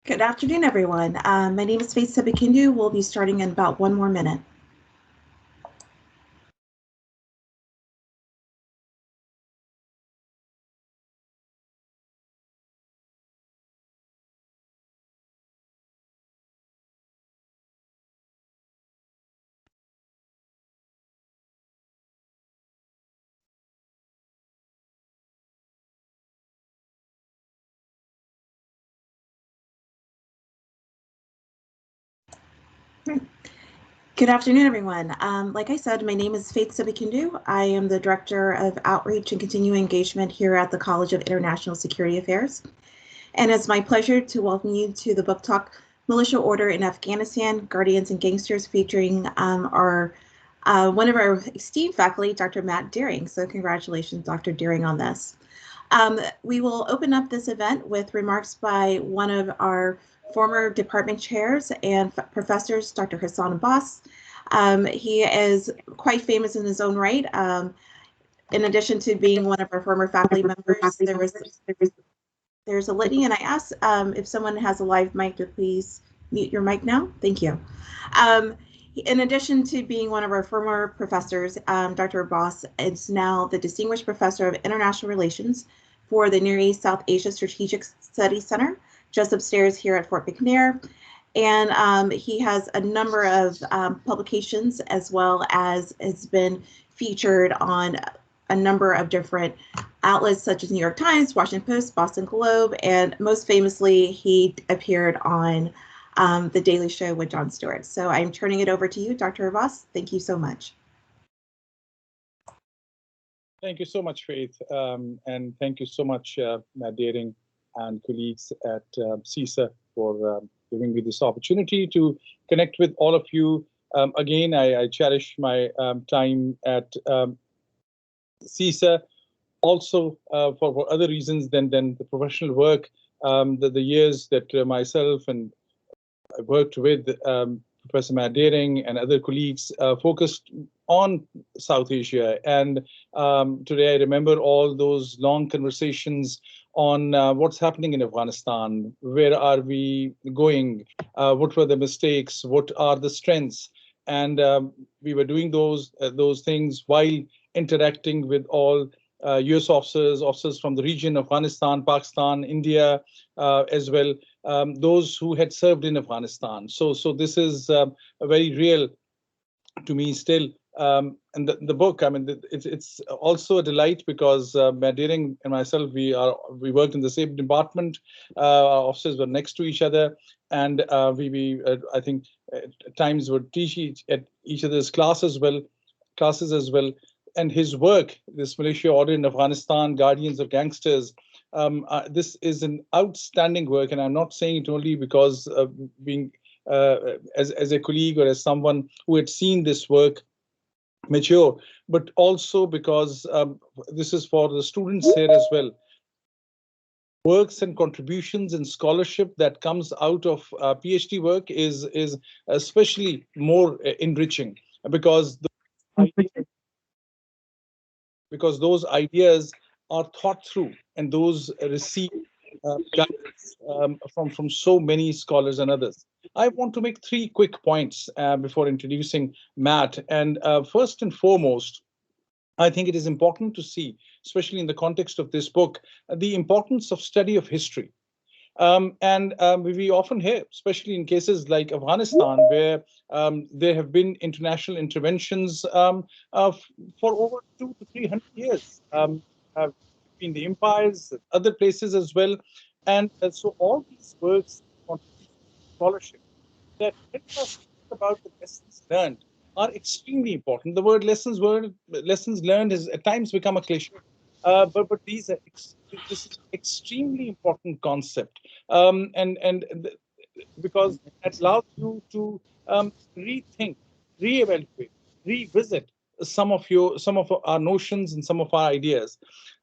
Good afternoon, everyone. My name is Faith Sebekindu. We'll be starting in about one more minute. Good afternoon, everyone. Like I said, my name is Faith Sebekindu. I am the Director of Outreach and Continuing Engagement here at the College of International Security Affairs. And it's my pleasure to welcome you to the book talk, Militia Order in Afghanistan, Guardians and Gangsters, featuring one of our esteemed faculty, Dr. Matt Deering. So congratulations, Dr. Deering, on this. We will open up this event with remarks by one of our former department chairs and professors, Dr. Hassan Abbas. He is quite famous in his own right. In addition to being one of our former faculty members, there's a litany, and I asked if someone has a live mic to please mute your mic now. Thank you. In addition to being one of our former professors, Dr. Abbas is now the Distinguished Professor of International Relations for the Near East South Asia Strategic Studies Center, just upstairs here at Fort McNair. And he has a number of publications, as well as has been featured on a number of different outlets such as New York Times, Washington Post, Boston Globe, and most famously, he appeared on The Daily Show with Jon Stewart. So I'm turning it over to you, Dr. Abbas. Thank you so much. Thank you so much, Faith, and thank you so much, Matt Deering and colleagues at CISA for giving me this opportunity to connect with all of you. Again, I cherish my time at CISA, also for other reasons than the professional work, the years that myself and I worked with Professor Matt Deering and other colleagues focused on South Asia. And today I remember all those long conversations on what's happening in Afghanistan, where are we going, what were the mistakes, what are the strengths. And we were doing those things while interacting with all US officers from the region, Afghanistan, Pakistan, India, as well, those who had served in Afghanistan. So this is very real to me still. And the book, I mean, it's also a delight because Matt Deering and myself, we worked in the same department. Our officers were next to each other, and I think at times would teach at each other's classes as well. And his work, this Militia Order in Afghanistan, Guardians of Gangsters, this is an outstanding work, and I'm not saying it only because of being as a colleague or as someone who had seen this work mature, but also because this is for the students here as well. Works and contributions and scholarship that comes out of PhD work is especially more enriching because those ideas are thought through and those receive guidance from so many scholars and others. I want to make 3 quick points before introducing Matt. And first and foremost, I think it is important to see, especially in the context of this book, the importance of study of history. And we often hear, especially in cases like Afghanistan, where there have been international interventions for over 200 to 300 years between the empires, other places as well. And so all these works, scholarship, that help us think about the lessons learned are extremely important. The word lessons learned has at times become a cliche. But this is an extremely important concept, because it allows you to rethink, reevaluate, revisit some of our notions and some of our ideas.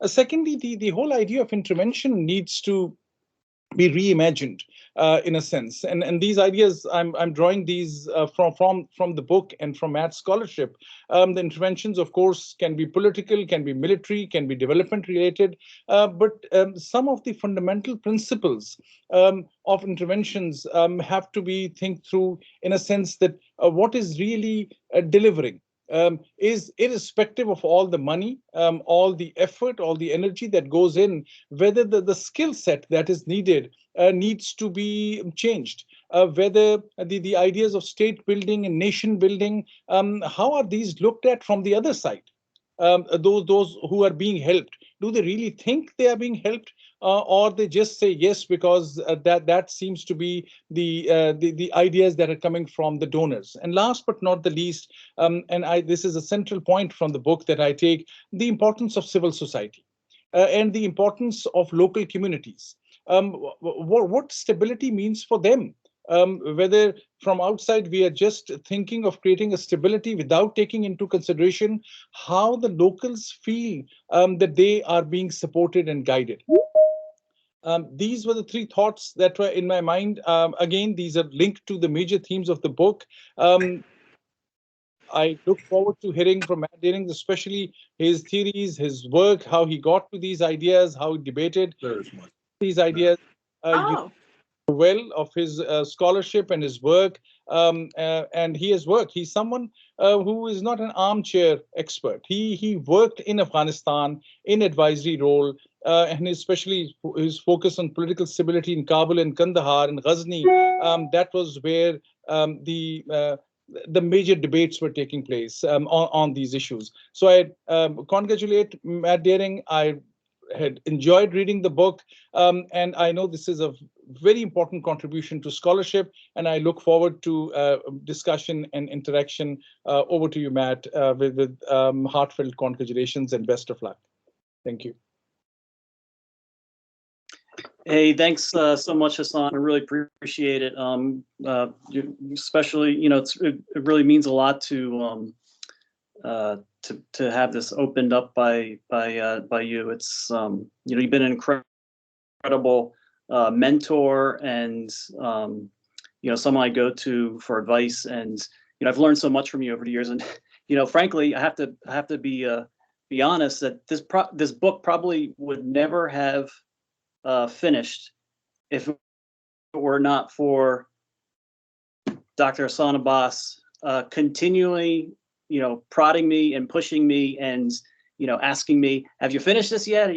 Secondly, the whole idea of intervention needs to be reimagined in a sense. And these ideas, I'm drawing these from the book and from Matt's scholarship. The interventions, of course, can be political, can be military, can be development related, but some of the fundamental principles of interventions have to be think through in a sense that what is really delivering. Is irrespective of all the money, all the effort, all the energy that goes in, whether the skill set that is needed needs to be changed, whether the ideas of state building and nation building, how are these looked at from the other side? Those who are being helped, do they really think they are being helped, or they just say yes because that seems to be the ideas that are coming from the donors? And last but not the least, this is a central point from the book that I take, the importance of civil society and the importance of local communities. What stability means for them. Whether from outside we are just thinking of creating a stability without taking into consideration how the locals feel that they are being supported and guided. These were the three thoughts that were in my mind. Again, these are linked to the major themes of the book. I look forward to hearing from Matt Deering, especially his theories, his work, how he got to these ideas, how he debated these ideas. You Oh, well of his scholarship and his work, and he has worked. He's someone who is not an armchair expert. He worked in Afghanistan in advisory role, and especially his focus on political stability in Kabul and Kandahar and Ghazni. That was where the major debates were taking place on these issues. So I congratulate Matt Deering. I had enjoyed reading the book, and I know this is a very important contribution to scholarship, and I look forward to discussion and interaction. Over to you, Matt, with heartfelt congratulations and best of luck. Thank you. Hey, thanks so much, Hassan. I really appreciate it. Especially, it really means a lot to have this opened up by you. It's you've been an incredible mentor and someone I go to for advice, and I've learned so much from you over the years. And frankly, I have to be honest that this book probably would never have finished if it were not for Dr. Hassan Abbas continually prodding me and pushing me and asking me, have you finished this yet?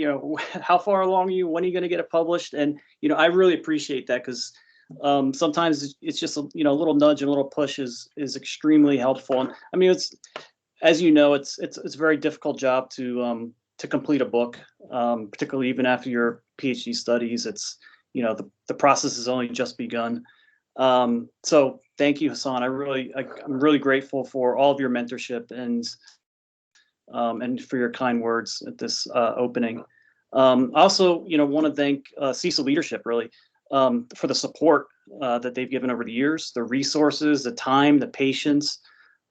How far along are you? When are you going to get it published? And I really appreciate that, because sometimes it's just a little nudge and a little push is extremely helpful. And I mean, it's, as you know, it's a very difficult job to complete a book, particularly even after your PhD studies. It's the process has only just begun. So thank you, Hassan. I'm really grateful for all of your mentorship and for your kind words at this opening. Also, want to thank CISA leadership really for the support that they've given over the years, the resources, the time, the patience.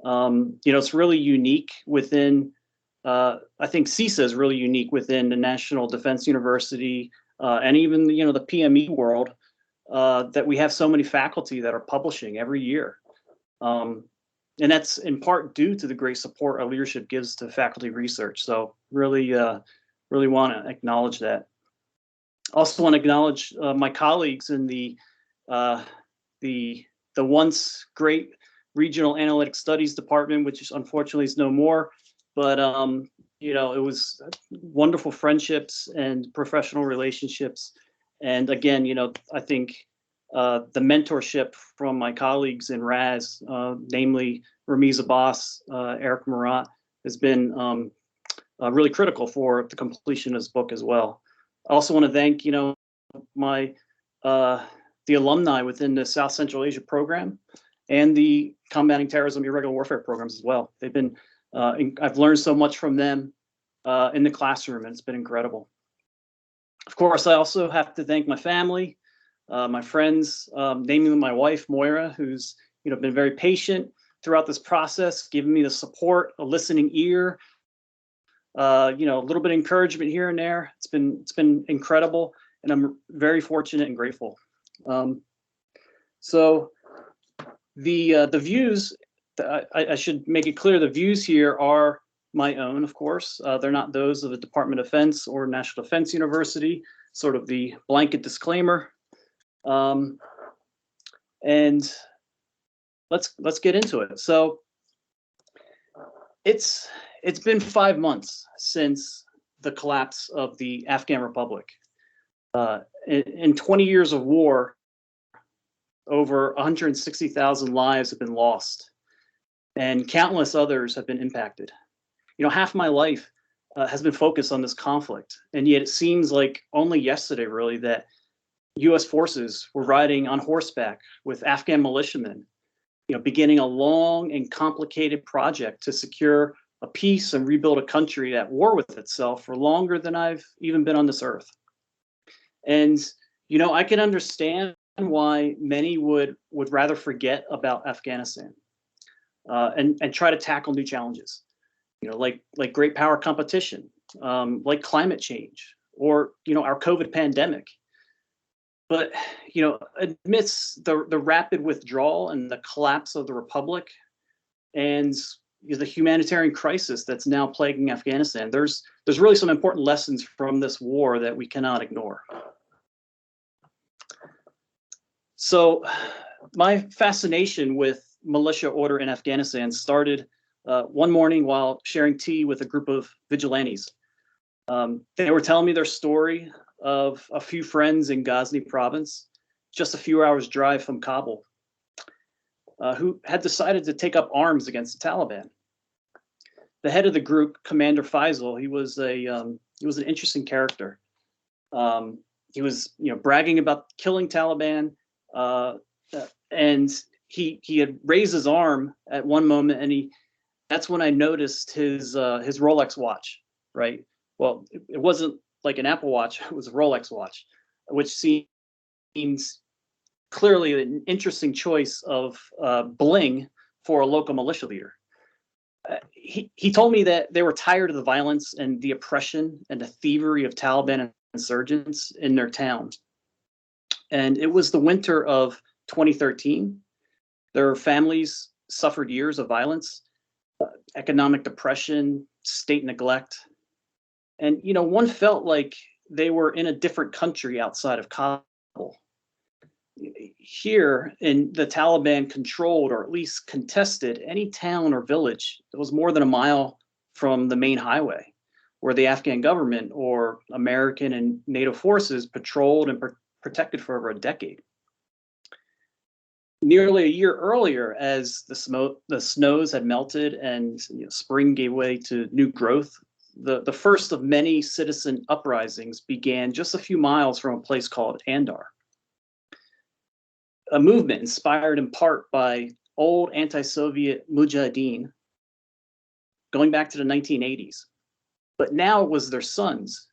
It's really unique within. I think CISA is really unique within the National Defense University and even the PME world, that we have so many faculty that are publishing every year. And that's in part due to the great support our leadership gives to faculty research. So really want to acknowledge that. Also want to acknowledge my colleagues in the once great Regional Analytic Studies Department, which unfortunately is no more. But it was wonderful friendships and professional relationships. And again, I think the mentorship from my colleagues in RAS, namely Ramiz Abbas, Eric Murat, has been really critical for the completion of this book as well. I also want to thank, my the alumni within the South Central Asia program and the Combating Terrorism Irregular Warfare programs as well. They've been, I've learned so much from them in the classroom, and it's been incredible. Of course, I also have to thank my family, my friends, namely my wife, Moira, who's been very patient throughout this process, giving me the support, a listening ear, a little bit of encouragement here and there. It's been incredible. and I'm very fortunate and grateful. So the views, I should make it clear, the views here are my own, of course. They're not those of the Department of Defense or National Defense University, sort of the blanket disclaimer. And let's get into it. So it's been 5 months since the collapse of the Afghan Republic. In 20 years of war, over 160,000 lives have been lost, and countless others have been impacted. You know, half my life has been focused on this conflict, and yet it seems like only yesterday, really, that U.S. forces were riding on horseback with Afghan militiamen, you know, beginning a long and complicated project to secure a peace and rebuild a country at war with itself for longer than I've even been on this earth. And, you know, I can understand why many would rather forget about Afghanistan and try to tackle new challenges, you know, like great power competition, like climate change, or, you know, our COVID pandemic. But, you know, amidst the rapid withdrawal and the collapse of the republic and the humanitarian crisis that's now plaguing Afghanistan, there's really some important lessons from this war that we cannot ignore. So my fascination with militia order in Afghanistan started one morning while sharing tea with a group of vigilantes. They were telling me their story of a few friends in Ghazni province, just a few hours drive from Kabul, who had decided to take up arms against the Taliban. The head of the group, Commander Faisal, he was an interesting character. He was, you know, bragging about killing Taliban, and he had raised his arm at one moment, and that's when I noticed his Rolex watch, right? Well, it wasn't like an Apple Watch, it was a Rolex watch, which seems clearly an interesting choice of bling for a local militia leader. He told me that they were tired of the violence and the oppression and the thievery of Taliban insurgents in their town. And it was the winter of 2013. Their families suffered years of violence, economic depression, state neglect. And, you know, one felt like they were in a different country outside of Kabul. Here in the Taliban controlled, or at least contested, any town or village that was more than a mile from the main highway, where the Afghan government or American and NATO forces patrolled and protected for over a decade. Nearly a year earlier, as the snows had melted and, you know, spring gave way to new growth, the first of many citizen uprisings began just a few miles from a place called Andar. A movement inspired in part by old anti-Soviet mujahideen going back to the 1980s. But now it was their sons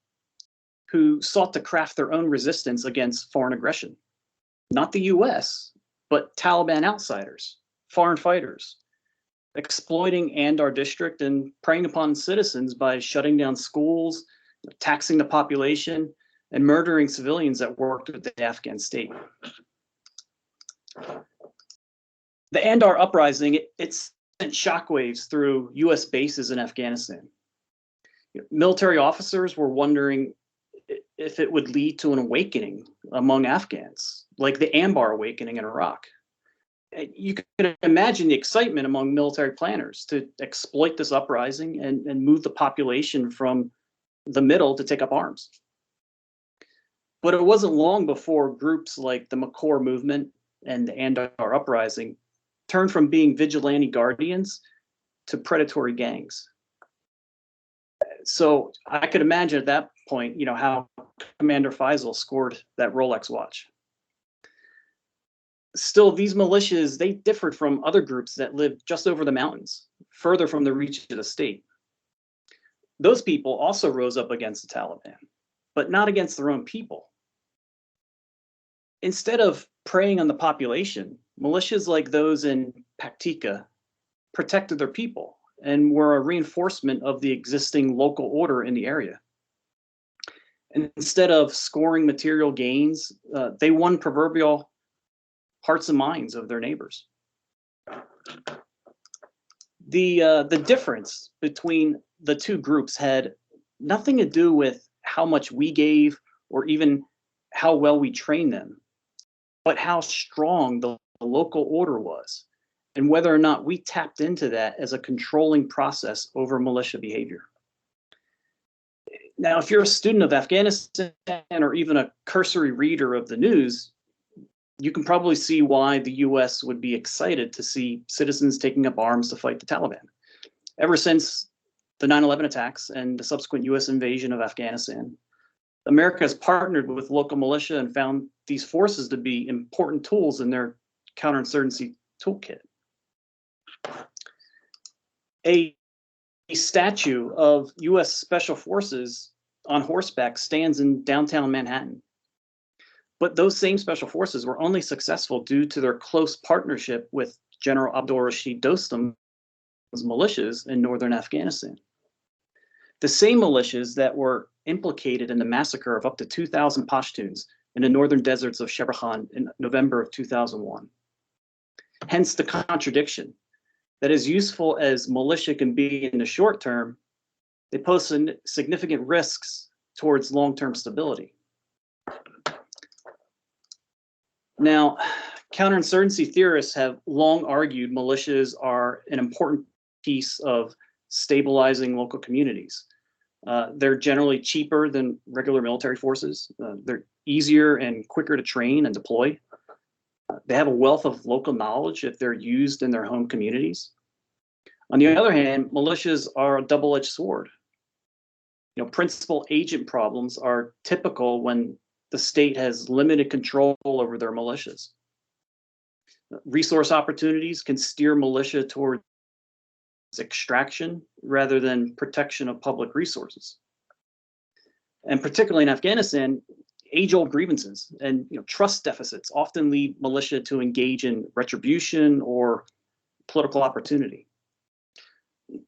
who sought to craft their own resistance against foreign aggression. Not the US, but Taliban outsiders, foreign fighters, exploiting Andar district and preying upon citizens by shutting down schools, taxing the population, and murdering civilians that worked with the Afghan state. The Andar uprising, it sent shockwaves through US bases in Afghanistan. You know, military officers were wondering if it would lead to an awakening among Afghans, like the Anbar awakening in Iraq. You can imagine the excitement among military planners to exploit this uprising and move the population from the middle to take up arms. But it wasn't long before groups like the Makor movement and the Andar uprising turned from being vigilante guardians to predatory gangs. So I could imagine at that point, you know, how Commander Faisal scored that Rolex watch. Still, these militias, they differed from other groups that lived just over the mountains, further from the reach of the state. Those people also rose up against the Taliban, but not against their own people. Instead of preying on the population, militias like those in Paktika protected their people and were a reinforcement of the existing local order in the area. And instead of scoring material gains, they won proverbial hearts and minds of their neighbors. The difference between the two groups had nothing to do with how much we gave or even how well we trained them, but how strong the local order was and whether or not we tapped into that as a controlling process over militia behavior. Now, if you're a student of Afghanistan or even a cursory reader of the news, you can probably see why the US would be excited to see citizens taking up arms to fight the Taliban. Ever since the 9/11 attacks and the subsequent US invasion of Afghanistan, America has partnered with local militia and found these forces to be important tools in their counterinsurgency toolkit. A statue of US Special Forces on horseback stands in downtown Manhattan. But those same special forces were only successful due to their close partnership with General Abdul Rashid Dostum's militias in northern Afghanistan. The same militias that were implicated in the massacre of up to 2,000 Pashtuns in the northern deserts of Sheberghan in November of 2001. Hence the contradiction that as useful as militia can be in the short term, they pose significant risks towards long-term stability. Now, counterinsurgency theorists have long argued militias are an important piece of stabilizing local communities. They're generally cheaper than regular military forces. They're easier and quicker to train and deploy. They have a wealth of local knowledge if they're used in their home communities. On the other hand, militias are a double-edged sword. You know, principal agent problems are typical when the state has limited control over their militias. Resource opportunities can steer militia towards extraction rather than protection of public resources. And particularly in Afghanistan, age-old grievances and trust deficits often lead militia to engage in retribution or political opportunity.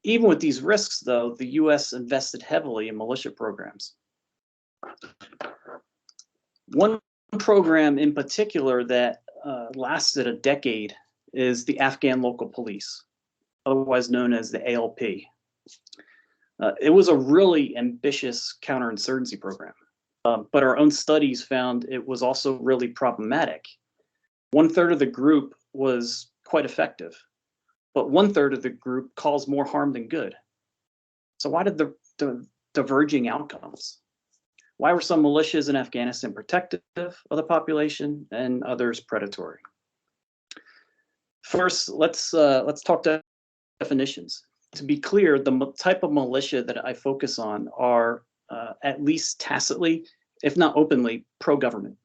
Even with these risks, though, the US invested heavily in militia programs. One program in particular that lasted a decade is the Afghan local police, otherwise known as the ALP. It was a really ambitious counterinsurgency program, but our own studies found it was also really problematic. 1/3 of the group was quite effective, but 1/3 of the group caused more harm than good. So why did the diverging outcomes? Why were some militias in Afghanistan protective of the population and others predatory? First, let's talk definitions. To be clear, the type of militia that I focus on are at least tacitly, if not openly, pro-government.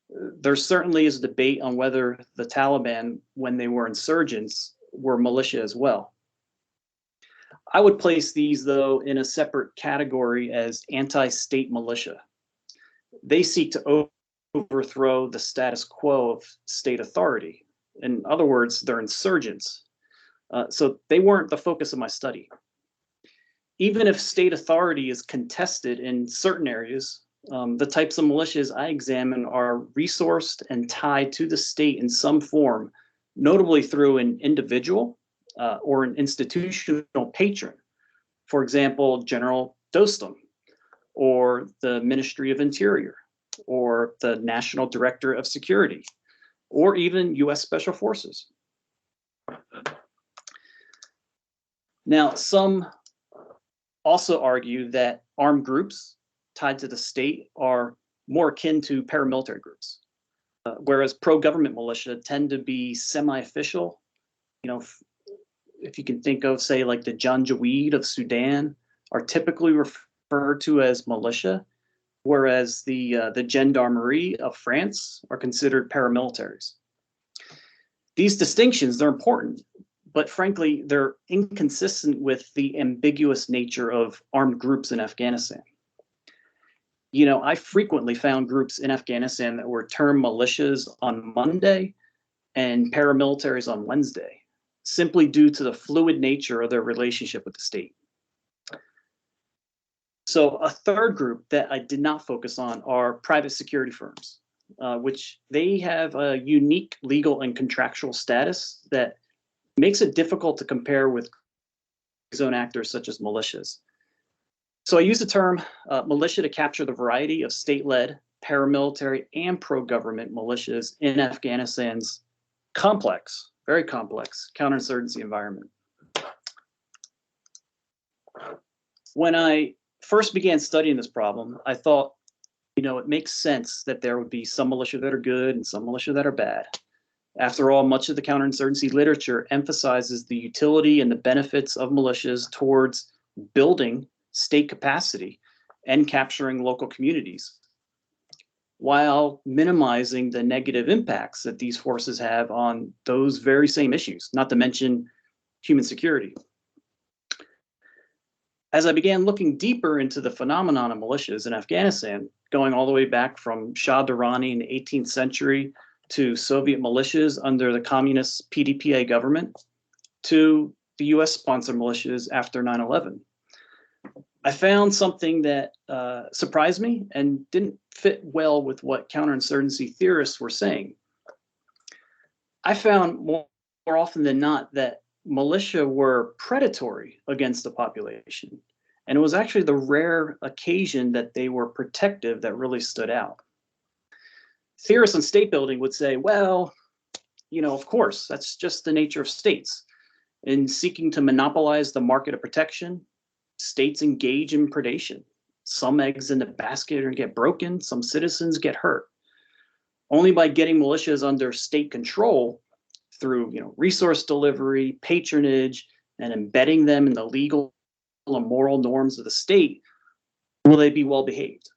There certainly is a debate on whether the Taliban, when they were insurgents, were militia as well. I would place these, though, in a separate category as anti-state militia. They seek to overthrow the status quo of state authority. In other words, they're insurgents. So they weren't the focus of my study. Even if state authority is contested in certain areas, the types of militias I examine are resourced and tied to the state in some form, notably through an individual or an institutional patron. For example, General Dostum, or the Ministry of Interior, or the National Director of Security, or even US Special Forces. Now, some also argue that armed groups tied to the state are more akin to paramilitary groups, whereas pro-government militia tend to be semi-official. If you can think of, say, like the Janjaweed of Sudan are typically referred to as militia, whereas the Gendarmerie of France are considered paramilitaries. These distinctions, they're important, but frankly, they're inconsistent with the ambiguous nature of armed groups in Afghanistan. I frequently found groups in Afghanistan that were termed militias on Monday and paramilitaries on Wednesday, simply due to the fluid nature of their relationship with the state. So a third group that I did not focus on are private security firms, which they have a unique legal and contractual status that makes it difficult to compare with zone actors such as militias. So I use the term militia to capture the variety of state-led, paramilitary, and pro-government militias in Afghanistan's complex, very complex counterinsurgency environment. When I first began studying this problem, I thought, it makes sense that there would be some militia that are good and some militia that are bad. After all, much of the counterinsurgency literature emphasizes the utility and the benefits of militias towards building state capacity and capturing local communities, while minimizing the negative impacts that these forces have on those very same issues, not to mention human security. As I began looking deeper into the phenomenon of militias in Afghanistan, going all the way back from Shah Durrani in the 18th century to Soviet militias under the communist PDPA government, to the US-sponsored militias after 9/11, I found something that surprised me and didn't fit well with what counterinsurgency theorists were saying. I found more often than not that militia were predatory against the population, and it was actually the rare occasion that they were protective that really stood out. Theorists on state building would say, well, of course, that's just the nature of states. In seeking to monopolize the market of protection, states engage in predation. Some eggs in the basket get broken, some citizens get hurt. Only by getting militias under state control through resource delivery, patronage, and embedding them in the legal and moral norms of the state will they be well behaved.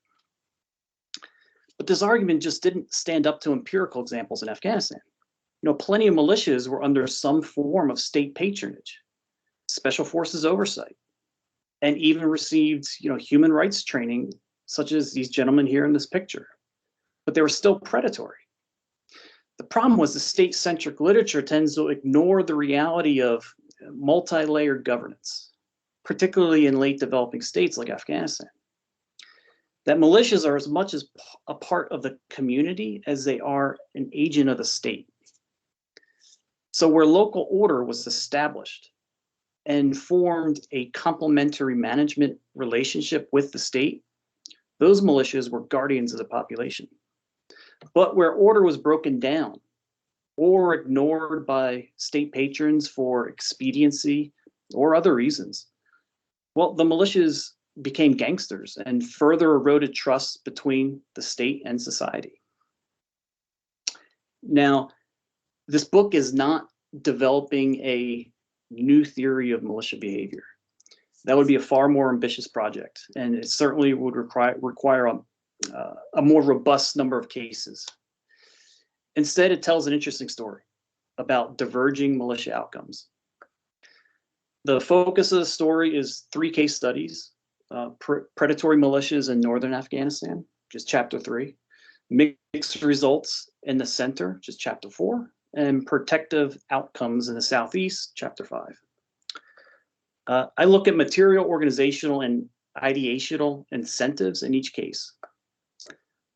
But this argument just didn't stand up to empirical examples in Afghanistan. Plenty of militias were under some form of state patronage, special forces oversight, and even received human rights training, such as these gentlemen here in this picture. But they were still predatory. The problem was the state-centric literature tends to ignore the reality of multi-layered governance, particularly in late developing states like Afghanistan. That militias are as much as a part of the community as they are an agent of the state. So where local order was established and formed a complementary management relationship with the state, those militias were guardians of the population. But where order was broken down or ignored by state patrons for expediency or other reasons, well, the militias became gangsters and further eroded trust between the state and society. Now, this book is not developing a new theory of militia behavior. That would be a far more ambitious project, and it certainly would require a more robust number of cases. Instead, it tells an interesting story about diverging militia outcomes. The focus of the story is 3 case studies: predatory militias in northern Afghanistan, which is chapter 3, mixed results in the center, which is chapter 4, and protective outcomes in the southeast, chapter 5. I look at material, organizational, and ideational incentives in each case.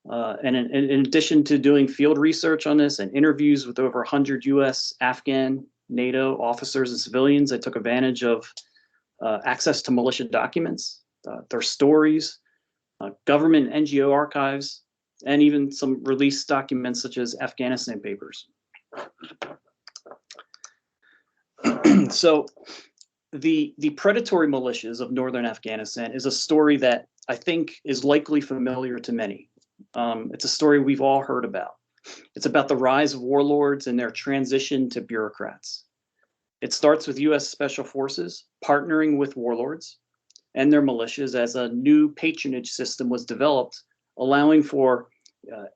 And in addition to doing field research on this and interviews with over 100 US, Afghan, NATO officers and civilians, I took advantage of access to militia documents, their stories, government NGO archives, and even some released documents such as Afghanistan papers. So the predatory militias of northern Afghanistan is a story that I think is likely familiar to many. It's a story we've all heard about. It's about the rise of warlords and their transition to bureaucrats. It starts with US Special Forces partnering with warlords and their militias as a new patronage system was developed, allowing for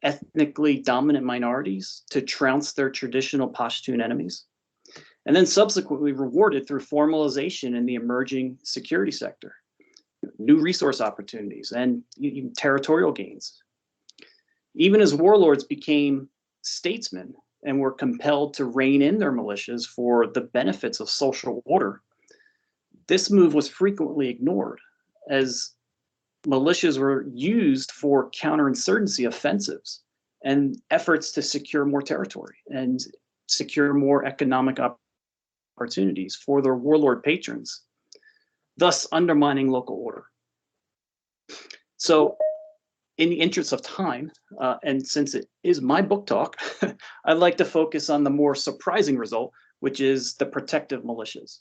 ethnically dominant minorities to trounce their traditional Pashtun enemies, and then subsequently rewarded through formalization in the emerging security sector, new resource opportunities, and even territorial gains. Even as warlords became statesmen and were compelled to rein in their militias for the benefits of social order, this move was frequently ignored, as militias were used for counterinsurgency offensives and efforts to secure more territory and secure more economic opportunities for their warlord patrons, thus undermining local order. So, in the interest of time, and since it is my book talk, I'd like to focus on the more surprising result, which is the protective militias,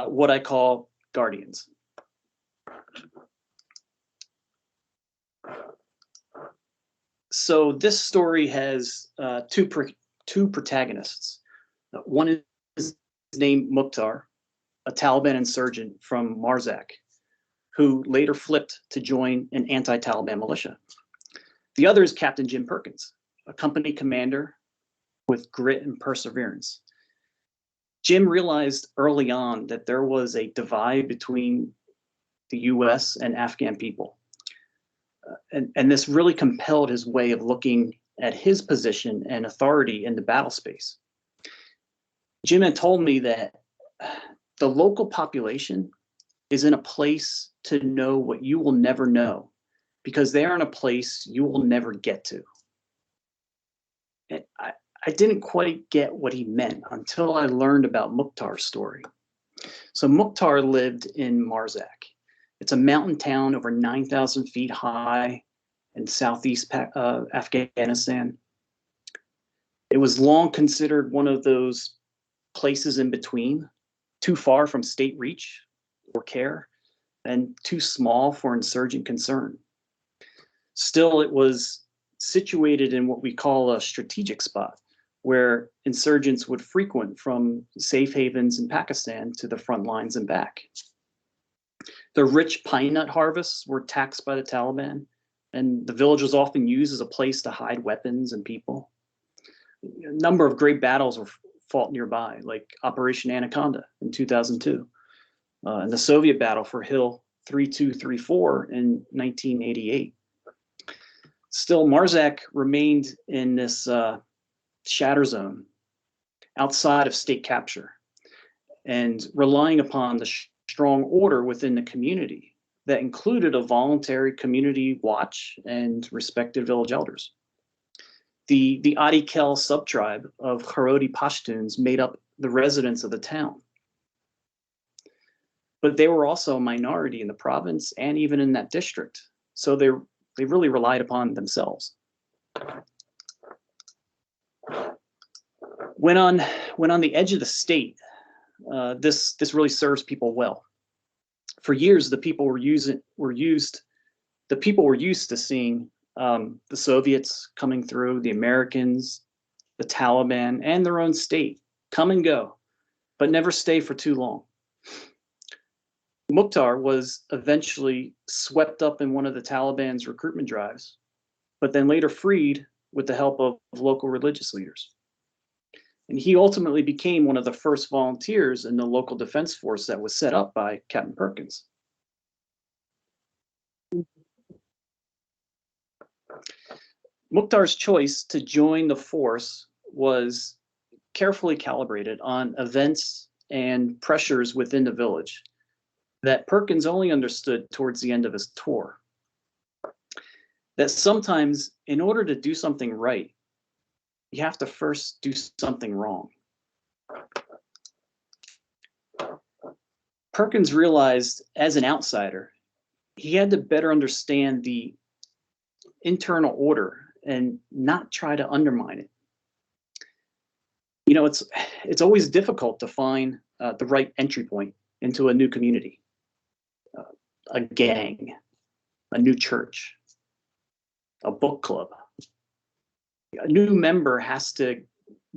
what I call guardians. So this story has two protagonists. One is named Mukhtar, a Taliban insurgent from Marzak, who later flipped to join an anti-Taliban militia. The other is Captain Jim Perkins, a company commander with grit and perseverance. Jim realized early on that there was a divide between the US and Afghan people. And this really compelled his way of looking at his position and authority in the battle space. Jim had told me that the local population is in a place to know what you will never know, because they are in a place you will never get to. And I didn't quite get what he meant until I learned about Mukhtar's story. So Mukhtar lived in Marzak. It's a mountain town over 9,000 feet high in southeast Afghanistan. It was long considered one of those places in between, too far from state reach or care, and too small for insurgent concern. Still, it was situated in what we call a strategic spot, where insurgents would frequent from safe havens in Pakistan to the front lines and back. The rich pine nut harvests were taxed by the Taliban, and the village was often used as a place to hide weapons and people. A number of great battles were fought nearby, like Operation Anaconda in 2002, and the Soviet battle for Hill 3234 in 1988. Still, Marzak remained in this shatter zone outside of state capture and relying upon the strong order within the community that included a voluntary community watch and respected village elders. The Adi Kel subtribe of Haredi Pashtuns made up the residents of the town. But they were also a minority in the province and even in that district. So they really relied upon themselves. When on the edge of the state, this really serves people well. For years, the people were used to seeing the Soviets coming through, the Americans, the Taliban, and their own state come and go, but never stay for too long. Mukhtar was eventually swept up in one of the Taliban's recruitment drives, but then later freed with the help of local religious leaders. And he ultimately became one of the first volunteers in the local defense force that was set up by Captain Perkins. Mukhtar's choice to join the force was carefully calibrated on events and pressures within the village that Perkins only understood towards the end of his tour. That sometimes, in order to do something right, you have to first do something wrong. Perkins realized, as an outsider, he had to better understand the internal order and not try to undermine it. You know, it's always difficult to find the right entry point into a new community, a gang, a new church, a book club. A new member has to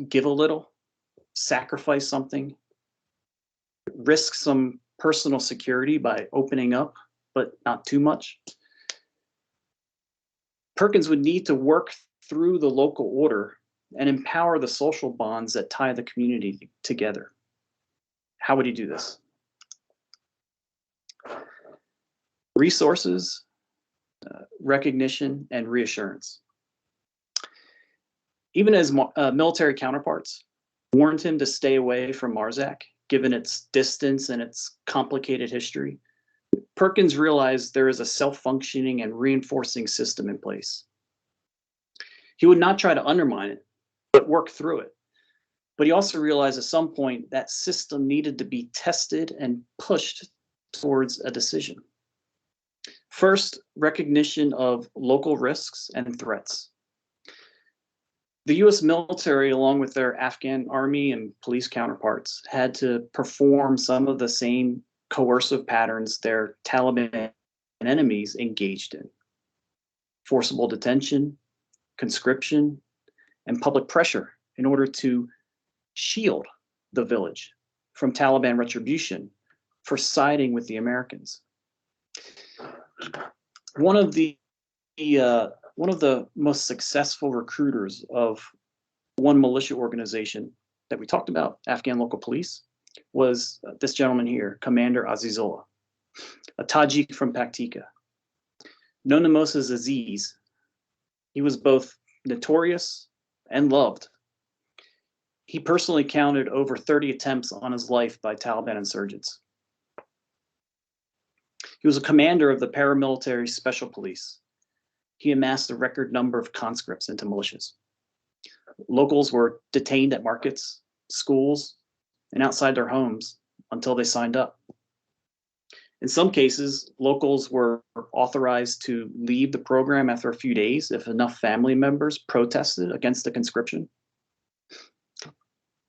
give a little, sacrifice something, risk some personal security by opening up, but not too much. Perkins would need to work through the local order and empower the social bonds that tie the community together. How would he do this? Resources, recognition, and reassurance. Even as military counterparts warned him to stay away from Marzak, given its distance and its complicated history, Perkins realized there is a self-functioning and reinforcing system in place. He would not try to undermine it, but work through it. But he also realized at some point that system needed to be tested and pushed towards a decision. First, recognition of local risks and threats. The US military, along with their Afghan army and police counterparts, had to perform some of the same coercive patterns their Taliban enemies engaged in. Forcible detention, conscription, and public pressure in order to shield the village from Taliban retribution for siding with the Americans. One of the most successful recruiters of one militia organization that we talked about, Afghan local police, was this gentleman here, Commander Azizullah, a Tajik from Paktika. Known to most as Aziz, he was both notorious and loved. He personally counted over 30 attempts on his life by Taliban insurgents. He was a commander of the paramilitary special police. He amassed a record number of conscripts into militias. Locals were detained at markets, schools, and outside their homes until they signed up. In some cases, locals were authorized to leave the program after a few days if enough family members protested against the conscription.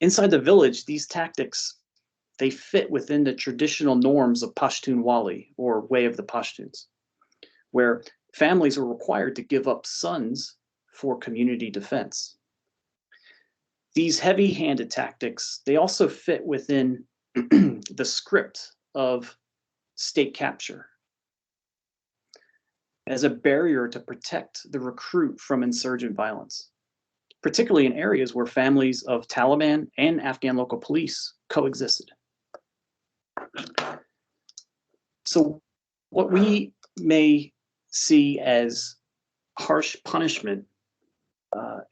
Inside the village, these tactics, they fit within the traditional norms of Pashtun Wali, or way of the Pashtuns, where families were required to give up sons for community defense. These heavy-handed tactics, they also fit within the script of state capture as a barrier to protect the recruit from insurgent violence, particularly in areas where families of Taliban and Afghan local police coexisted. So what we may see as harsh punishment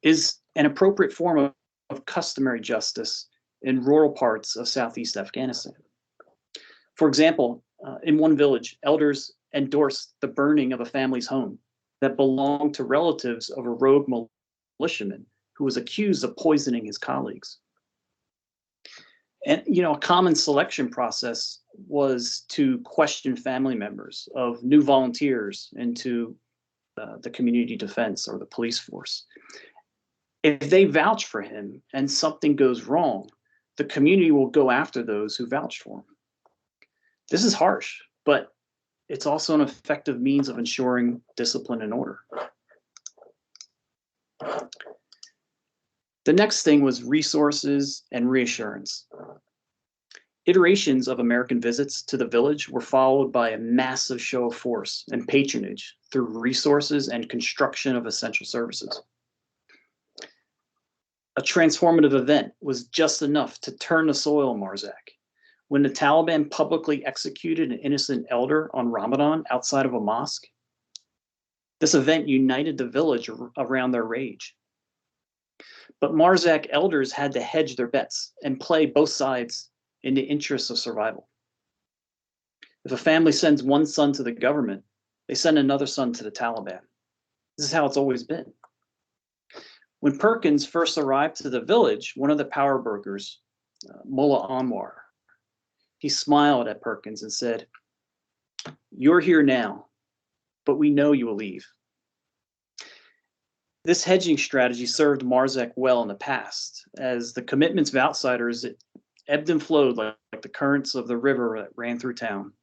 is an appropriate form of customary justice in rural parts of Southeast Afghanistan. For example, in one village, elders endorsed the burning of a family's home that belonged to relatives of a rogue militiaman who was accused of poisoning his colleagues. And, a common selection process was to question family members of new volunteers into the community defense or the police force. If they vouch for him and something goes wrong, the community will go after those who vouched for him. This is harsh, but it's also an effective means of ensuring discipline and order. The next thing was resources and reassurance. Iterations of American visits to the village were followed by a massive show of force and patronage through resources and construction of essential services. A transformative event was just enough to turn the soil in Marzak when the Taliban publicly executed an innocent elder on Ramadan outside of a mosque. This event united the village around their rage. But Marzak elders had to hedge their bets and play both sides in the interests of survival. If a family sends one son to the government, they send another son to the Taliban. This is how it's always been. When Perkins first arrived to the village, one of the power brokers, Mullah Anwar, he smiled at Perkins and said, "You're here now, but we know you will leave." This hedging strategy served Marzak well in the past, as the commitments of outsiders ebbed and flowed like the currents of the river that ran through town.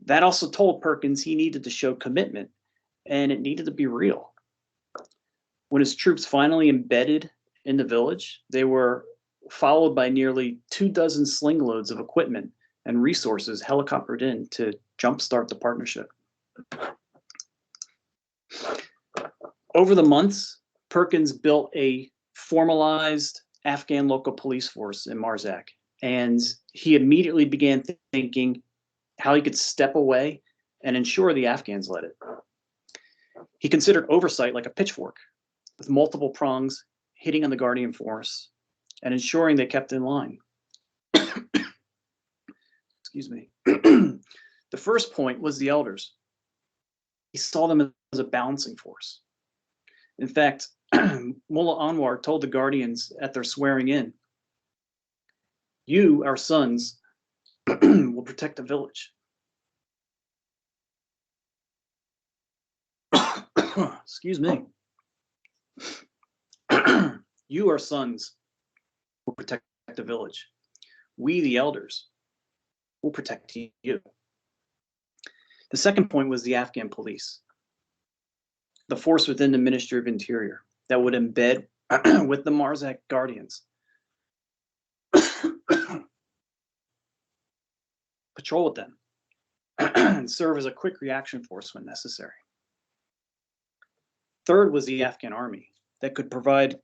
That also told Perkins he needed to show commitment, and it needed to be real. When his troops finally embedded in the village, they were followed by nearly 24 sling loads of equipment and resources helicoptered in to jumpstart the partnership. Over the months, Perkins built a formalized Afghan local police force in Marzak, and he immediately began thinking how he could step away and ensure the Afghans led it. He considered oversight like a pitchfork, with multiple prongs hitting on the guardian force and ensuring they kept in line. Excuse me. The first point was the elders. He saw them as a balancing force. In fact, Mullah Anwar told the guardians at their swearing in, "You, our sons, will protect the village." Excuse me. You, our sons, will protect the village. We, the elders, will protect you. The second point was the Afghan police, the force within the Ministry of Interior that would embed with the Marzak guardians, patrol with them, and serve as a quick reaction force when necessary. Third was the Afghan army that could provide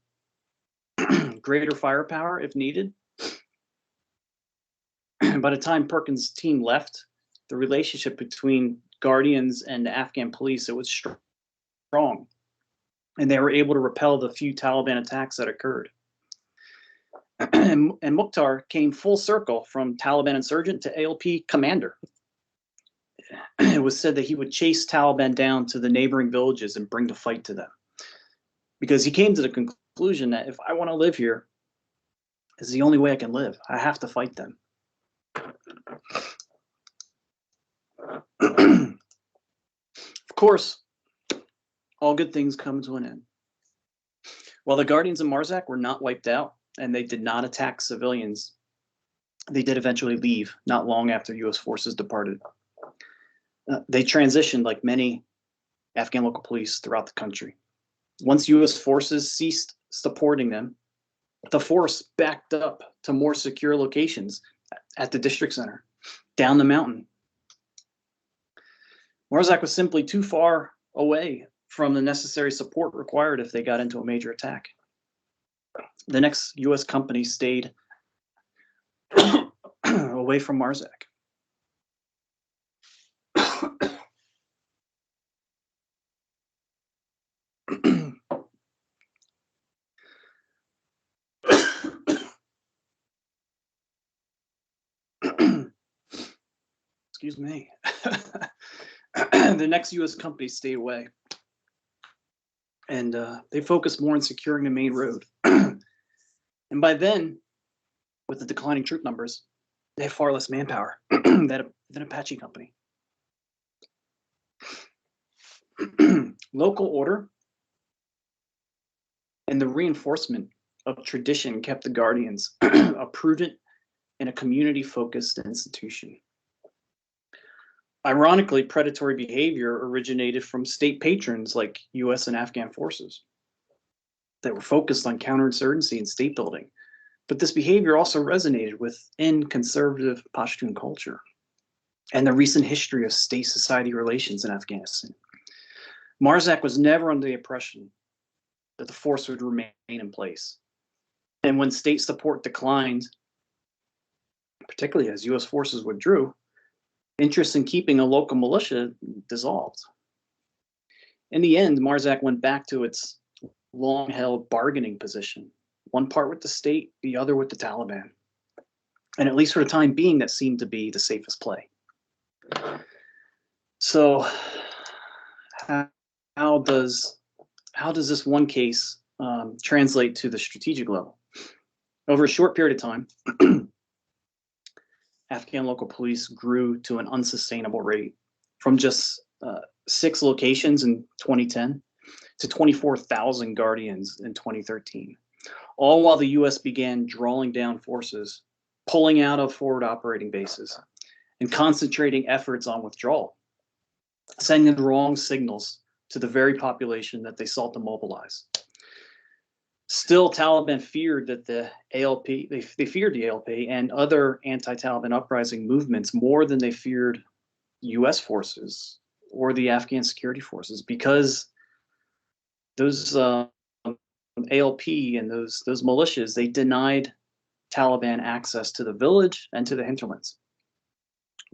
greater firepower if needed. By the time Perkins' team left, the relationship between guardians and the Afghan police, it was strong, and they were able to repel the few Taliban attacks that occurred. And Mukhtar came full circle from Taliban insurgent to ALP commander. It was said that he would chase Taliban down to the neighboring villages and bring the fight to them, because he came to the conclusion that if I want to live here, this is the only way I can live. I have to fight them. Of course, all good things come to an end. While the Guardians of Marzak were not wiped out and they did not attack civilians, they did eventually leave not long after U.S. forces departed. They transitioned like many Afghan local police throughout the country. Once U.S. forces ceased supporting them, the force backed up to more secure locations at the district center, down the mountain. Marzak was simply too far away from the necessary support required if they got into a major attack. The next U.S. company stayed away from Marzak. Excuse me. The next U.S. company stayed away, and they focused more on securing the main road. And by then, with the declining troop numbers, they had far less manpower than Apache company. Local order and the reinforcement of tradition kept the Guardians a prudent and a community-focused institution. Ironically, predatory behavior originated from state patrons like U.S. and Afghan forces that were focused on counterinsurgency and state building. But this behavior also resonated within conservative Pashtun culture and the recent history of state-society relations in Afghanistan. Marzak was never under the impression that the force would remain in place. And when state support declined, particularly as U.S. forces withdrew, interest in keeping a local militia dissolved. In the end, Marzak went back to its long-held bargaining position, one part with the state, the other with the Taliban. And at least for the time being, that seemed to be the safest play. So how does this one case translate to the strategic level? Over a short period of time, Afghan local police grew to an unsustainable rate from just 6 locations in 2010 to 24,000 Guardians in 2013, all while the U.S. began drawing down forces, pulling out of forward operating bases, and concentrating efforts on withdrawal, sending the wrong signals to the very population that they sought to mobilize. Still, Taliban feared that the ALP, they feared the ALP and other anti-Taliban uprising movements more than they feared U.S. forces or the Afghan security forces, because those ALP and those militias, they denied Taliban access to the village and to the hinterlands.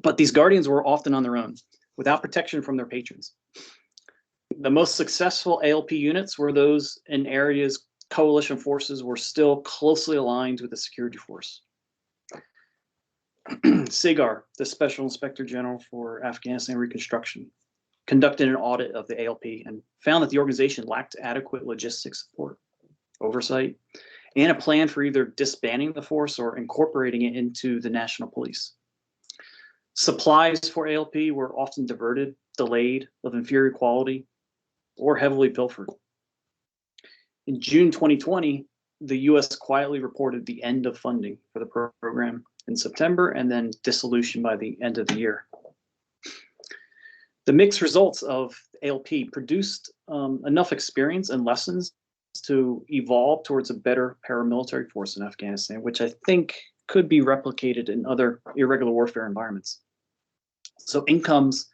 But these Guardians were often on their own, without protection from their patrons. The most successful ALP units were those in areas coalition forces were still closely aligned with the security force. SIGAR, the Special Inspector General for Afghanistan Reconstruction, conducted an audit of the ALP and found that the organization lacked adequate logistics support, oversight, and a plan for either disbanding the force or incorporating it into the national police. Supplies for ALP were often diverted, delayed, of inferior quality, or heavily pilfered. In June 2020, the US quietly reported the end of funding for the program in September, and then dissolution by the end of the year. The mixed results of ALP produced enough experience and lessons to evolve towards a better paramilitary force in Afghanistan, which I think could be replicated in other irregular warfare environments. So in comes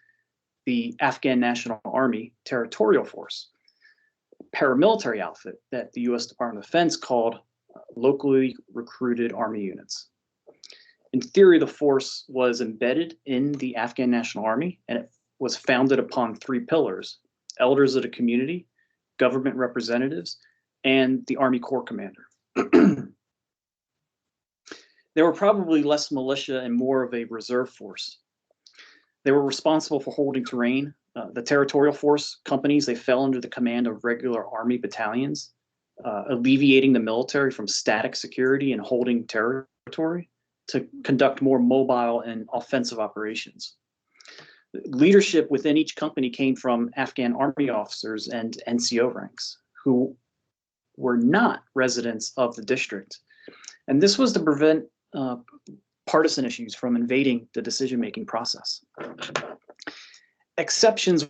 the Afghan National Army Territorial Force, a paramilitary outfit that the US Department of Defense called locally recruited army units. In theory, the force was embedded in the Afghan National Army, and it was founded upon three pillars: elders of the community, government representatives, and the Army Corps commander. They were probably less militia and more of a reserve force. They were responsible for holding terrain. The territorial force companies, they fell under the command of regular army battalions, alleviating the military from static security and holding territory to conduct more mobile and offensive operations. Leadership within each company came from Afghan army officers and NCO ranks who were not residents of the district. And this was to prevent partisan issues from invading the decision-making process. Exceptions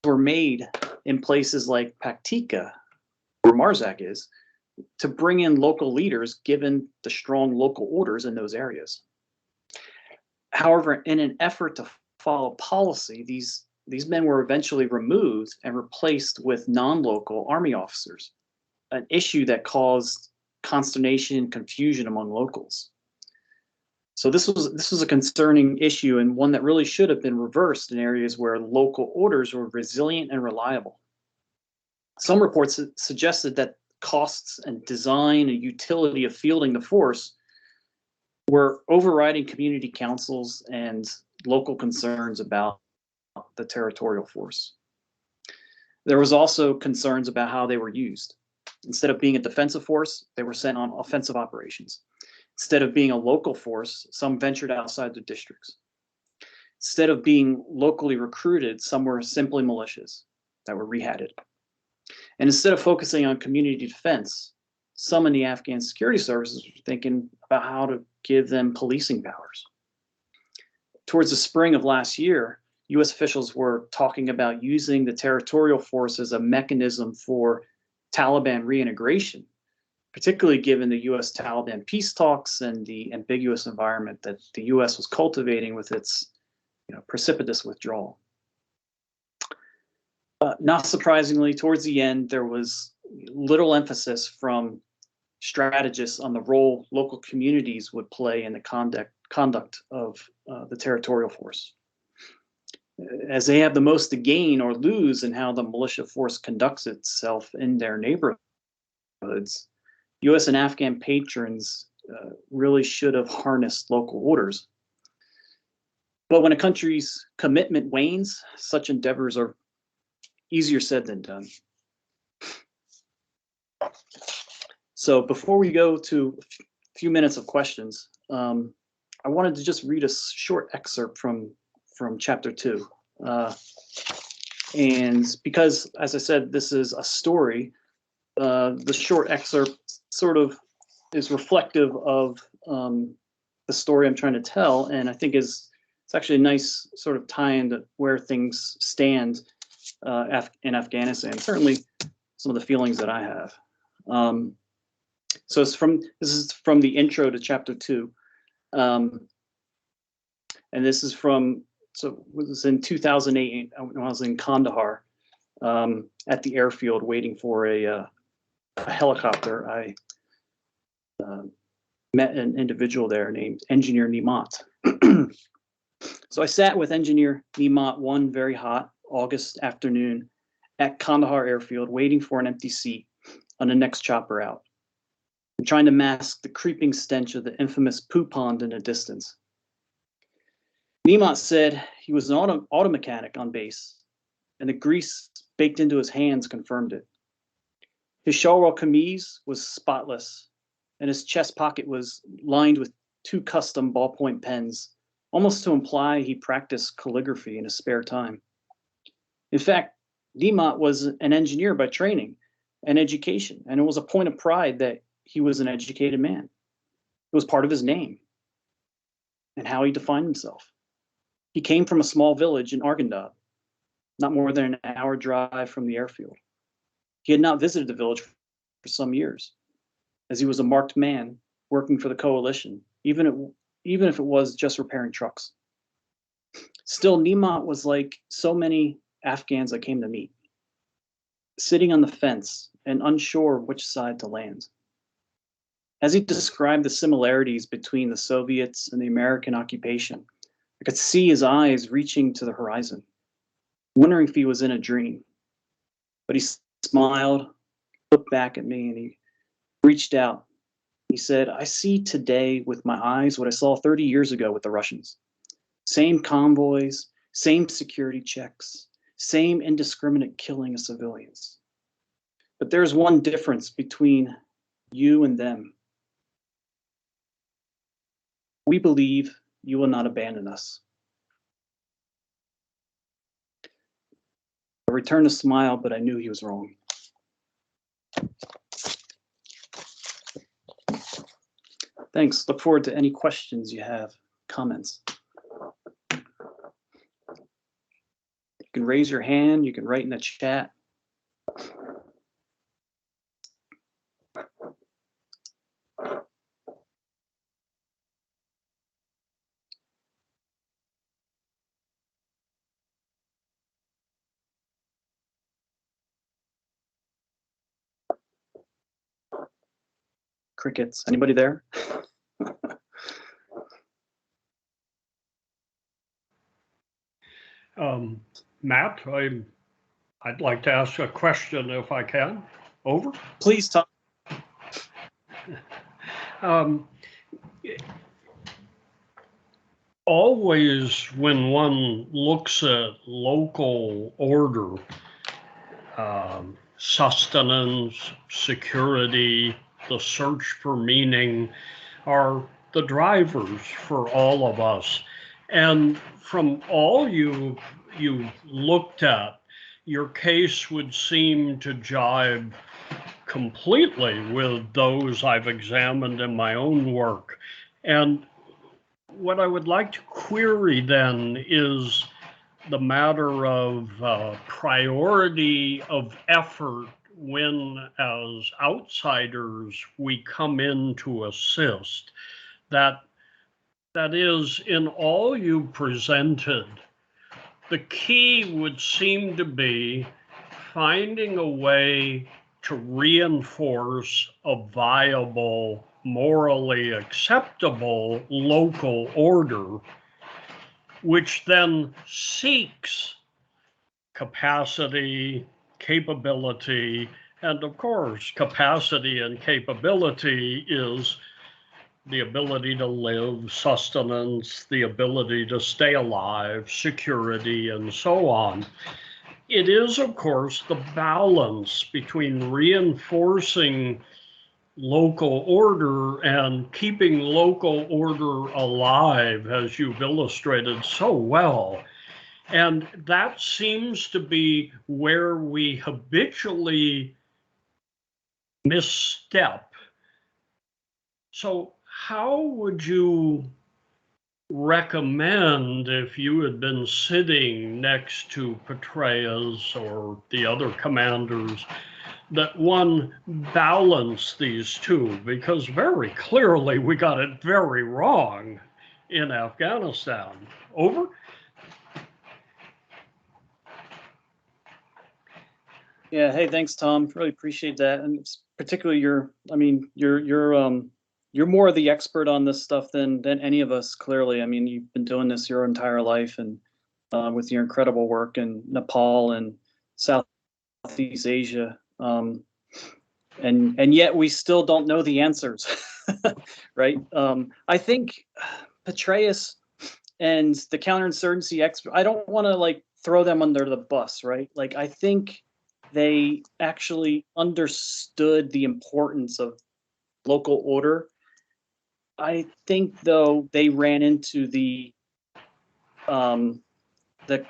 were made in places like Paktika, where Marzak is, to bring in local leaders given the strong local orders in those areas. However, in an effort to follow policy, these men were eventually removed and replaced with non-local army officers, an issue that caused consternation and confusion among locals. So this was a concerning issue, and one that really should have been reversed in areas where local orders were resilient and reliable. Some reports suggested that costs and design and utility of fielding the force were overriding community councils and local concerns about the territorial force. There was also concerns about how they were used. Instead of being a defensive force, they were sent on offensive operations. Instead of being a local force, some ventured outside their districts. Instead of being locally recruited, some were simply militias that were rehatted. And instead of focusing on community defense, some in the Afghan security services were thinking about how to give them policing powers. Towards the spring of last year, US officials were talking about using the territorial force as a mechanism for Taliban reintegration, particularly given the US-Taliban peace talks and the ambiguous environment that the US was cultivating with its precipitous withdrawal. Not surprisingly, towards the end, there was little emphasis from strategists on the role local communities would play in the conduct of the territorial force, as they have the most to gain or lose in how the militia force conducts itself in their neighborhoods. US and Afghan patrons really should have harnessed local orders. But when a country's commitment wanes, such endeavors are easier said than done. So before we go to a few minutes of questions, I wanted to just read a short excerpt from chapter 2. And because, as I said, this is a story, the short excerpt sort of is reflective of the story I'm trying to tell, and I think it's actually a nice sort of tie into where things stand in Afghanistan. Certainly, some of the feelings that I have. So this is from the intro to chapter 2, and this is so it was in 2008 when I was in Kandahar at the airfield waiting for a helicopter. I met an individual there named Engineer Nimat. So I sat with Engineer Nimat one very hot August afternoon at Kandahar airfield waiting for an empty seat on the next chopper out. I'm trying to mask the creeping stench of the infamous poo pond in the distance. Nimot said he was an auto mechanic on base, and the grease baked into his hands confirmed it. His shalwell kameez was spotless, and his chest pocket was lined with 2 custom ballpoint pens, almost to imply he practiced calligraphy in his spare time. In fact, Nimot was an engineer by training and education, and it was a point of pride that he was an educated man. It was part of his name and how he defined himself. He came from a small village in Arghandab, not more than an hour drive from the airfield. He had not visited the village for some years, as he was a marked man working for the coalition, even if it was just repairing trucks. Still, Nimot was like so many Afghans I came to meet, sitting on the fence and unsure which side to land. As he described the similarities between the Soviets and the American occupation, I could see his eyes reaching to the horizon, wondering if he was in a dream. But he smiled, looked back at me, and he reached out. He said, "I see today with my eyes what I saw 30 years ago with the Russians. Same convoys, same security checks, same indiscriminate killing of civilians. But there's one difference between you and them. We believe you will not abandon us." I returned a smile, but I knew he was wrong. Thanks. Look forward to any questions you have, comments. You can raise your hand, you can write in the chat. Crickets. Anybody there? Matt, I'd like to ask a question if I can. Over. Please, Tom. Always when one looks at local order, sustenance, security, the search for meaning are the drivers for all of us. And from all you've looked at, your case would seem to jibe completely with those I've examined in my own work. And what I would like to query then is the matter of priority of effort when, as outsiders, we come in to assist. That is, in all you presented, the key would seem to be finding a way to reinforce a viable, morally acceptable local order, which then seeks capacity, capability, and of course, capacity and capability is the ability to live, sustenance, the ability to stay alive, security, and so on. It is, of course, the balance between reinforcing local order and keeping local order alive, as you've illustrated so well. And that seems to be where we habitually misstep. So how would you recommend, if you had been sitting next to Petraeus or the other commanders, that one balance these two? Because very clearly we got it very wrong in Afghanistan. Over? Yeah. Hey, thanks, Tom. Really appreciate that, and particularly you're more the expert on this stuff than any of us. Clearly, I mean, you've been doing this your entire life, and with your incredible work in Nepal and Southeast Asia, and yet we still don't know the answers, right? I think Petraeus and the counterinsurgency expert, I don't want to like throw them under the bus, right? Like, I think they actually understood the importance of local order. I think, though, they ran into the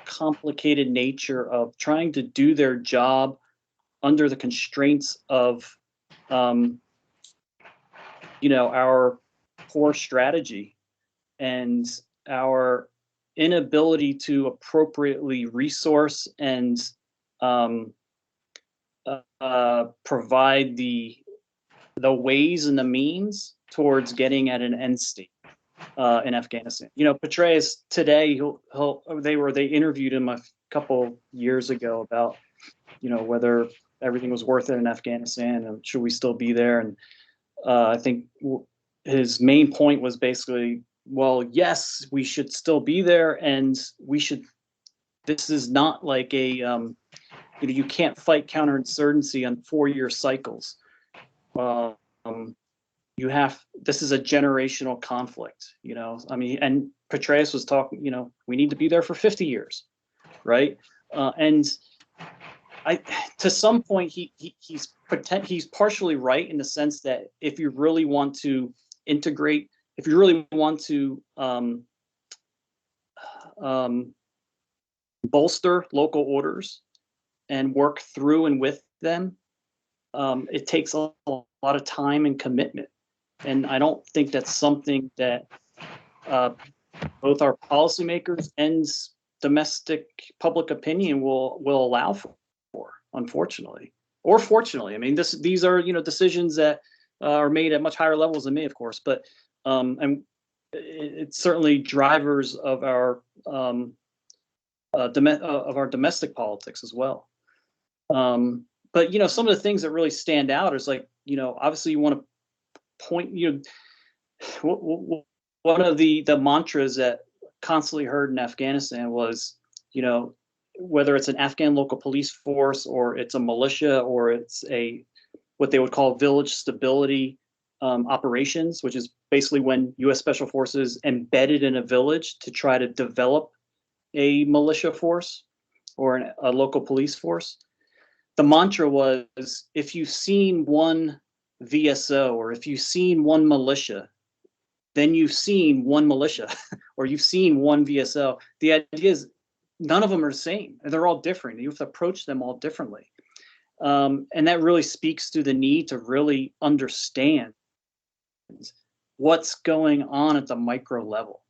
complicated nature of trying to do their job under the constraints of, you know, our poor strategy and our inability to appropriately resource and provide the ways and the means towards getting at an end state in Afghanistan. You know, Petraeus today, they interviewed him a couple years ago about, you know, whether everything was worth it in Afghanistan and should we still be there. And I think his main point was basically, well, yes, we should still be there, and we should. This is not like a, you know, you can't fight counterinsurgency on 4-year cycles. This is a generational conflict, you know. I mean, and Petraeus was talking, you know, we need to be there for 50 years, right? And to some point, he's partially right in the sense that if you really want to integrate, if you really want to bolster local orders and work through and with them, it takes a lot of time and commitment. And I don't think that's something that both our policymakers and domestic public opinion will allow for, unfortunately, or fortunately. I mean, these are, you know, decisions that are made at much higher levels than me, of course, but and it's certainly drivers of our domestic politics as well. But, you know, some of the things that really stand out is, like, you know, obviously you want to point, you know, one of the mantras that constantly heard in Afghanistan was, you know, whether it's an Afghan local police force or it's a militia or it's what they would call village stability operations, which is basically when U.S. Special Forces embedded in a village to try to develop a militia force or a local police force. The mantra was, if you've seen one VSO or if you've seen one militia, then you've seen one militia or you've seen one VSO. The idea is none of them are the same. They're all different. You have to approach them all differently. And that really speaks to the need to really understand what's going on at the micro level.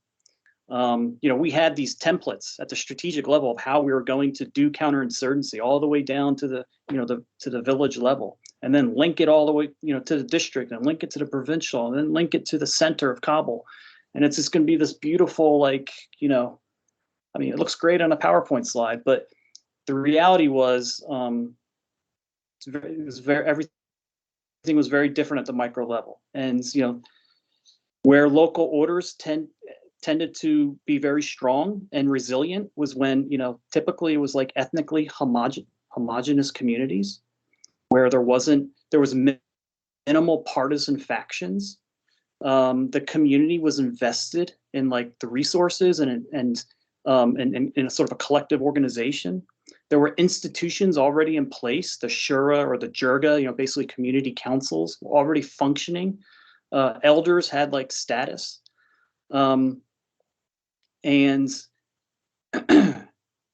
You know, we had these templates at the strategic level of how we were going to do counterinsurgency all the way down to the, you know, to the village level, and then link it all the way, you know, to the district, and link it to the provincial, and then link it to the center of Kabul. And it's just going to be this beautiful, like, you know, I mean, it looks great on a PowerPoint slide, but the reality was, everything was very different at the micro level. And, you know, where local orders tended to be very strong and resilient was when, you know, typically it was like ethnically homogenous communities where there was minimal partisan factions. The community was invested in, like, the resources and in a sort of a collective organization. There were institutions already in place, the Shura or the Jirga, you know, basically community councils were already functioning. Elders had, like, status. And,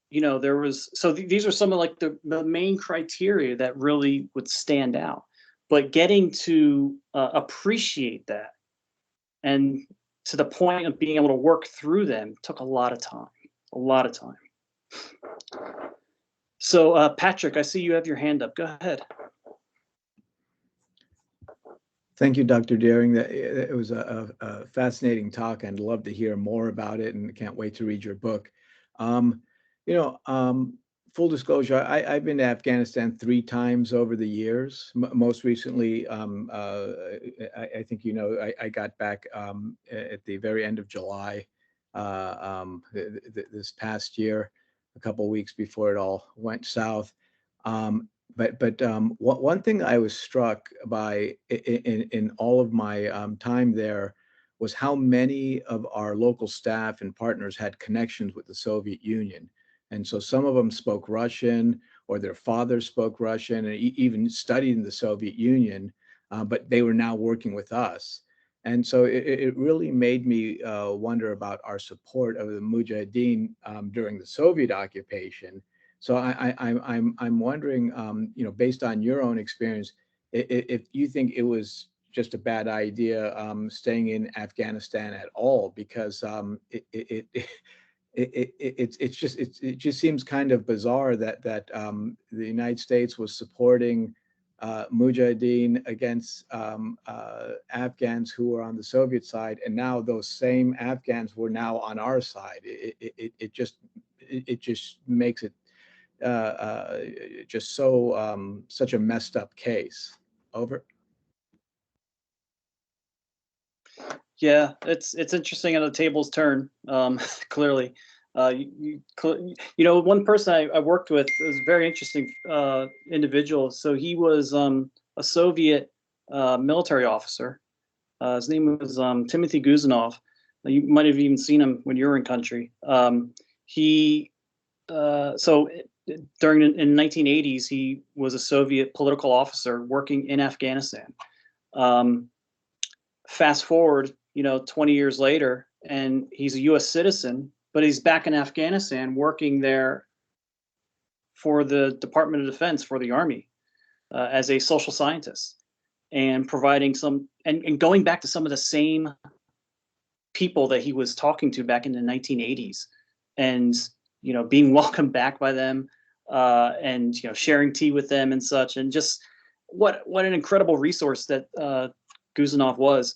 you know, there was, so these are some of, like, the main criteria that really would stand out. But getting to appreciate that and to the point of being able to work through them took a lot of time. So, Patrick, I see you have your hand up. Go ahead. Thank you, Dr. Daring. It was a fascinating talk, and love to hear more about it, and can't wait to read your book. You know, full disclosure, I've been to Afghanistan 3 times over the years. Most recently, I think, you know, I got back at the very end of July this past year, a couple of weeks before it all went south. But one thing I was struck by in all of my time there was how many of our local staff and partners had connections with the Soviet Union. And so some of them spoke Russian, or their fathers spoke Russian, and even studied in the Soviet Union, but they were now working with us. And so it really made me wonder about our support of the Mujahideen during the Soviet occupation. So I'm wondering, based on your own experience, if you think it was just a bad idea staying in Afghanistan at all, because it just seems kind of bizarre that the United States was supporting Mujahideen against Afghans who were on the Soviet side, and now those same Afghans were now on our side. It just makes it just so such a messed up case. Over. Yeah, it's interesting how the tables turn. Clearly, one person I worked with was a very interesting individual. So he was a Soviet military officer. His name was Timothy Guzinov. You might have even seen him when you were in country. During in 1980s, he was a Soviet political officer working in Afghanistan. Fast forward, 20 years later, and he's a U.S. citizen, but he's back in Afghanistan working there for the Department of Defense, for the Army, as a social scientist, and providing and going back to some of the same people that he was talking to back in the 1980s, and being welcomed back by them, and sharing tea with them and such, and just what an incredible resource that Guzinov was.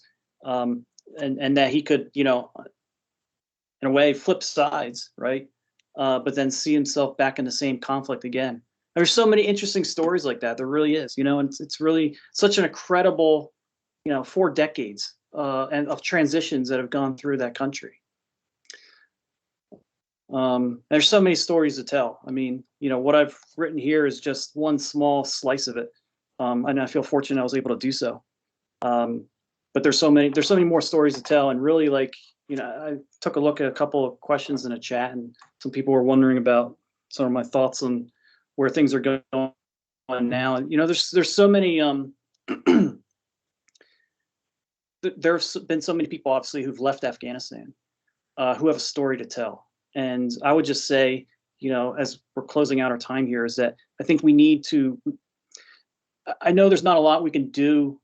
And that he could, in a way, flip sides, right? But then see himself back in the same conflict again. There's so many interesting stories like that. There really is, and it's really such an incredible, 4 decades and of transitions that have gone through that country. There's so many stories to tell. I mean, what I've written here is just one small slice of it, and I feel fortunate I was able to do so. But there's so many more stories to tell, and really, I took a look at a couple of questions in a chat, and some people were wondering about some of my thoughts on where things are going on now. And there's so many there's been so many people, obviously, who've left Afghanistan, who have a story to tell. And I would just say, as we're closing out our time here, is that I think we need to. I know there's not a lot we can do.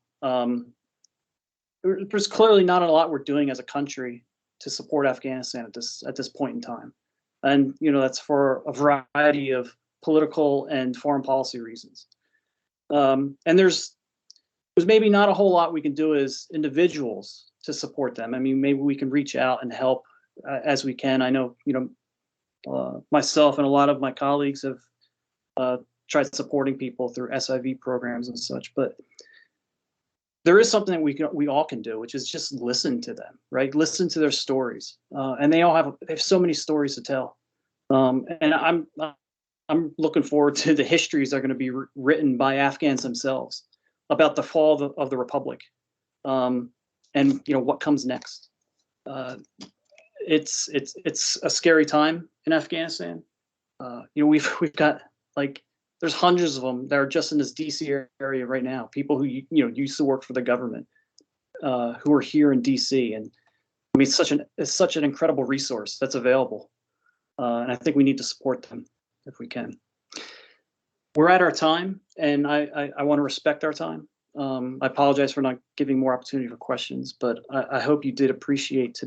There's clearly not a lot we're doing as a country to support Afghanistan at this point in time, and that's for a variety of political and foreign policy reasons. And there's maybe not a whole lot we can do as individuals to support them. I mean, maybe we can reach out and help as we can. I know myself and a lot of my colleagues have tried supporting people through SIV programs and such, but there is something that we all can do, which is just listen to them, right? Listen to their stories, and they have so many stories to tell. And I'm looking forward to the histories that are going to be written by Afghans themselves about the fall of the republic, and what comes next. It's a scary time in Afghanistan. We've got there's hundreds of them that are just in this DC area right now. People who used to work for the government, who are here in DC, and I mean, it's such an incredible resource that's available, and I think we need to support them if we can. We're at our time, and I want to respect our time. I apologize for not giving more opportunity for questions, but I hope you did appreciate today.